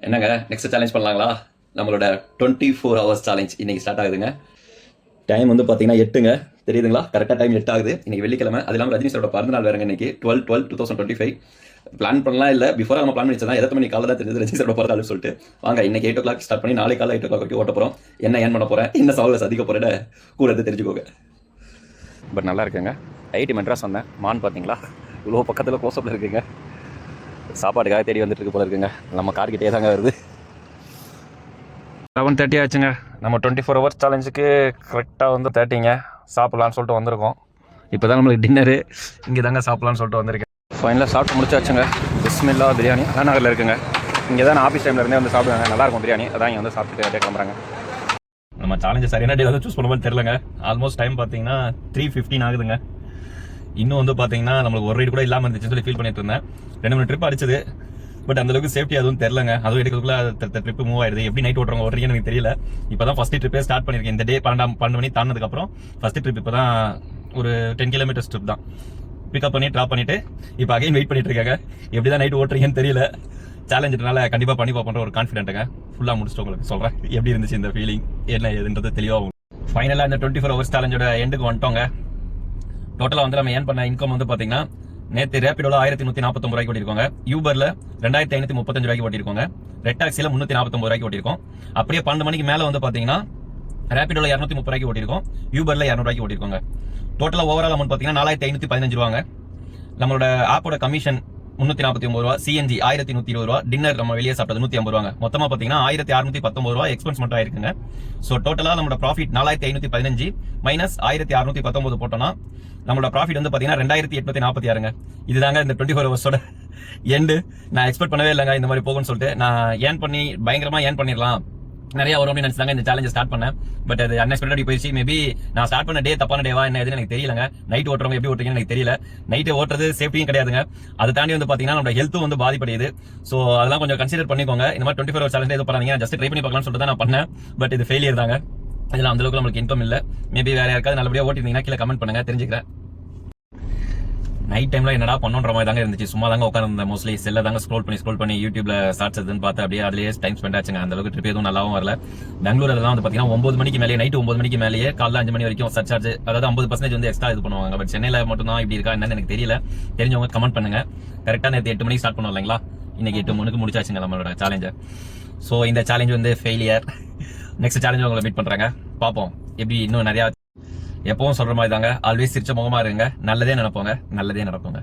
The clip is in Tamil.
என்னங்க நெக்ஸ்ட் சேலஞ்ச் பண்ணலாங்களா? நம்மளோட 24 ஹவர்ஸ் சேலஞ்ச் இன்னைக்கு ஸ்டார்ட் ஆகுதுங்க. டைம் வந்து பார்த்தீங்கன்னா 8ங்க, தெரியுதுங்களா? கரெக்டாக டைம் 8 ஆகுது. இன்னைக்கு வெள்ளிக்கிழமை. அது இல்லாமல் ரஜினி சாரோட பிறந்த நாள் வேறுங்க இன்னைக்கு 12/12/2025. பிளான் பண்ணலாம் இல்லை, பிஃபோராக நம்ம பிளான் பண்ணிச்சா எத்தனை மணி காலையில் தான் தெரிஞ்சது ரஜினி சாரோட பிறந்த நாள்னு சொல்லிட்டு. வாங்க இன்னைக்கு 8 o'clock ஸ்டார்ட் பண்ணி நாளை காலை 8 o'clock வரைக்கும் ஓட்ட போகிறோம். என்ன ஏன் பண்ண போகிறேன், என்ன சவாலை சந்திக்க போகிறேன்னு கூட இருந்து தெரிஞ்சுக்கோங்க. பட் நல்லா இருக்குங்க. ஐடி மெட்ராஸ் வந்தேன். மான் பார்த்தீங்களா? இவ்வளோ பக்கத்தில் க்ளோஸ்அப்பில் இருக்குங்க. சாப்பாடுக்காக தேடி வந்துட்டு இருக்கு போல இருக்குங்க. நம்ம கார்கிட்டே தாங்க வருது. 11:30 ஆச்சுங்க. நம்ம 24 ஹவர்ஸ் சேலஞ்சுக்கு கரெக்டாக வந்து 30ங்க சாப்பிட்லான்னு சொல்லிட்டு வந்திருக்கோம். இப்போ தான் நம்மளுக்கு டின்னரு இங்கே தாங்க சாப்பிட்லான்னு சொல்லிட்டு வந்திருக்கேன். ஃபைனலாக சாப்பிட்டு முடிச்சாச்சுங்க. பிஸ்மில்லா பிரியாணி அண்ணா நகரில் இருக்குங்க. இங்கே தான் நான் ஆஃபீஸ் டைமில் இருந்தே வந்து சாப்பிடுவாங்க. நல்லாயிருக்கும் பிரியாணி. அதான் இங்கே வந்து சாப்பிட்டுட்டு அப்படியே கிளம்புறாங்க. நம்ம சேலஞ்சு சரியான டே வந்து சூஸ் பண்ண மாதிரி தெரிலங்க. ஆல்மோஸ்ட் டைம் பார்த்தீங்கன்னா 3:15 ஆகுதுங்க. இன்னும் வந்து பார்த்தீங்கன்னா நம்மளுக்கு ஒரு ரைடு கூட இல்லாமல் இருந்துச்சுன்னு சொல்லி ஃபீல் பண்ணிட்டு இருந்தேன். 2-3 ட்ரிப் அடிச்சது. பட் அந்தளவுக்கு சேஃப்டி அதுவும் தெரிலங்க. அதுவும் எடுக்கிறதுக்குள்ள ட்ரிப் மூவ் ஆயிடுது. எப்படி நைட் ஓட்டுறீங்கன்னு எனக்கு தெரியல. இப்போ தான் ஃபஸ்ட்டு ட்ரிப்பே ஸ்டார்ட் பண்ணியிருக்கேன். இந்த டே 12 மணி தாண்டினதுக்கப்புறம் ஃபஸ்ட்டு ட்ரிப் இப்போ தான் ஒரு 10 கிலோமீட்டர்ஸ் ட்ரிப் தான். பிக்கப் பண்ணி ட்ராப் பண்ணிட்டு இப்போ அகைன் வெயிட் பண்ணிட்டு இருக்காங்க. எப்படி தான் நைட் ஓட்டுறீங்கன்னு தெரியல. சேலஞ்சுனால கண்டிப்பாக பண்ணி பார்ப்போன்ற ஒரு கான்ஃபிடென்ட்டுங்க. ஃபுல்லாக முடிச்சுட்டு உங்களுக்கு சொல்கிறேன் எப்படி இருந்துச்சு இந்த ஃபீலிங், என்ன ஏதுன்றது தெளிவாகும். ஃபைனலாக இந்த 24 ஹவர்ஸ் சேலஞ்சோட எண்டுக்கு வந்துட்டோங்க. டோட்டலாக வந்து நம்ம ஏன் பண்ண இன்கம் வந்து பார்த்தீங்கன்னா, நேற்று ரேபிடோல 1149 ரூபாய்க்கு ஓட்டிருக்கோங்க. யூபர்ல 2535 ரூபாய்க்கு ஓட்டிருக்கோங்க. ரெட் டாக்ஸில 349 ரூபாய்க்கு ஓட்டிருக்கோம். அப்படியே 12 மணிக்கு மேல வந்து பாத்தீங்கன்னா ரேபிடோல 230 ரூபாய்க்கு ஓட்டிருக்கோம். யூபர்ல 200 ரூபாய்க்கு ஓட்டிருக்கோங்க. டோட்டலா ஓவரால் அமௌண்ட் பாத்தீங்கன்னா 4515 ரூபாங்க. நம்மளோட ஆப்போட கமிஷன் 349 ரூபா, சிஎன்ஜி 1120 ரூபா, டின்னர் நம்ம வெளியே சாப்பிட்டது 150 ரூபாங்க. மொத்தமா பாத்தீங்கன்னா 1619 ரூபா எக்ஸ்பென்ஸ் மட்டும் ஆயிருக்குங்க. சோ டோட்டலா நம்மளோட ப்ராஃபிட் 4515 மைனஸ் 1619 போட்டோம்னா நம்மளோட ப்ராஃபிட் வந்து பாத்தீங்கன்னா 2846ங்க. இதுதாங்க இந்த 24 ஹவர்ஸோட எண்டு. நான் எக்ஸ்பெக்ட் பண்ணவே இல்லைங்க இந்த மாதிரி போகும்னு சொல்லிட்டு. நான் ஏன் பண்ணி பயங்கரமா ஏன் பண்ணிடலாம், நிறைய வரும் அப்படின்னு நினைச்சாங்க இந்த சேலஞ்சை ஸ்டார்ட் பண்ணேன். பட் அது அன்எக்ஸ்பெக்டட் போயிடுச்சு. மேபி நான் ஸ்டார்ட் பண்ண டே தப்பான டேவா என்ன எதுன்னு எனக்கு தெரியலங்க. நைட் ஓட்டுறவங்க எப்படி ஓட்டுறீங்கன்னு எனக்கு தெரியல. நைட்டு ஓட்டுறது சேஃப்டியும் கிடையாதுங்க. அதை தாண்டி வந்து பாத்தீங்கன்னா நம்ம ஹெல்த்தும் வந்து பாதிப்படையுது. ஸோ அதெல்லாம் கொஞ்சம் கன்சிடர் பண்ணிக்கோங்க. இந்த மாதிரி 24 ஹவர் சேலஞ்ச் எதுவும் பண்ணாதீங்க. ஜஸ்ட் ட்ரை பண்ணி பார்க்கலாம்னு சொல்லிட்டு தான் நான் பண்ணேன். பட் இது ஃபெயிலியர் தாங்க. இதில் அந்த அளவுக்கு நம்மளுக்கு இன்கம் இல்லை. மேபி வேற யாருக்காவது நல்லபடியாக ஓட்டிருந்தீங்கன்னா கீழே கமெண்ட் பண்ணுங்க, தெரிஞ்சுக்கிறேன். நைட் டைம்ல என்னடா பண்ணுன்ற மாதிரி தாங்க இருந்துச்சு. சும்மா தாங்க உட்காந்து மோஸ்ட்லி செல்ல தாங்க ஸ்க்ரோல் பண்ணி யூடியூப்ல ஷார்ட்ஸ் எதுன்னு பார்த்து அப்படியே அதுலயே டைம் ஸ்பெண்ட் ஆச்சுங்க. அந்த அளவுக்கு ட்ரிப் எதுவும் நல்லாவும் வரல. பெங்களூர் அதெல்லாம் வந்து பாத்தீங்கன்னா 9 மணிக்கு மேலே, நைட் 9 மணிக்கு மேலேயே காலைல 5 மணி வரைக்கும் சர்சார்ஜ், அதாவது 50% வந்து எக்ஸ்ட்ரா இது பண்ணுவாங்க. பட் சென்னையில மட்டும் தான் இப்படி இருக்கா என்னன்னு எனக்கு தெரியல. தெரிஞ்சவங்க கமெண்ட் பண்ணுங்க. கரெக்டா நேற்று 8 மணிக்கு ஸ்டார்ட் பண்ணுவோம் இல்லைங்களா, இன்னைக்கு 8 மணிக்கு முடிச்சாச்சுங்க நம்மளோட சேலஞ்சை. ஸோ இந்த சேலஞ்ச் வந்து ஃபெயிலியர். நெக்ஸ்ட் சேலஞ்ச் உங்களை மீட் பண்றாங்க. பார்ப்போம் எப்படி இன்னும் நிறைய. எப்பவும் சொல்ற மாதிரி தாங்க, ஆல்வேஸ் சிரிச்ச முகமா இருங்க, நல்லதே நினைப்போங்க, நல்லதே நடக்குங்க.